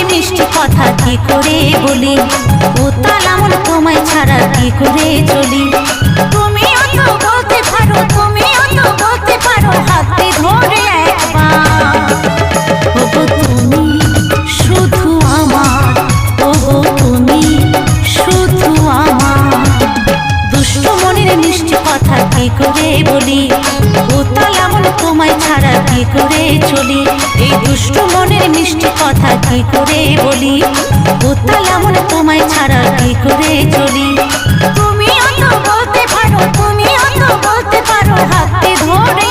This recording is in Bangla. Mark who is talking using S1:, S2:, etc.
S1: মিষ্টি কথা কি করে বলি, ও তালামন তোমায় ছাড়া কি করে চলি। তুমিও তো বলতে পারো, তুমিও তো বলতে পারো, হাতে ধরে একবার। ওগো তুমি শুধু আমার, ওগো তুমি শুধু আমার। দুষ্ট মনের মিষ্টি কথা কি করে বলি, ও তালামন তোমায় ছাড়া কি করে চলি। এই দুষ্ট মনের মিষ্টি কথা কি করে বলি, ও তালামন তোমায় ছাড়া কি করে চলি। তুমিও তো বলতে পারো, তুমিও তো বলতে পারো, হাতে ধরে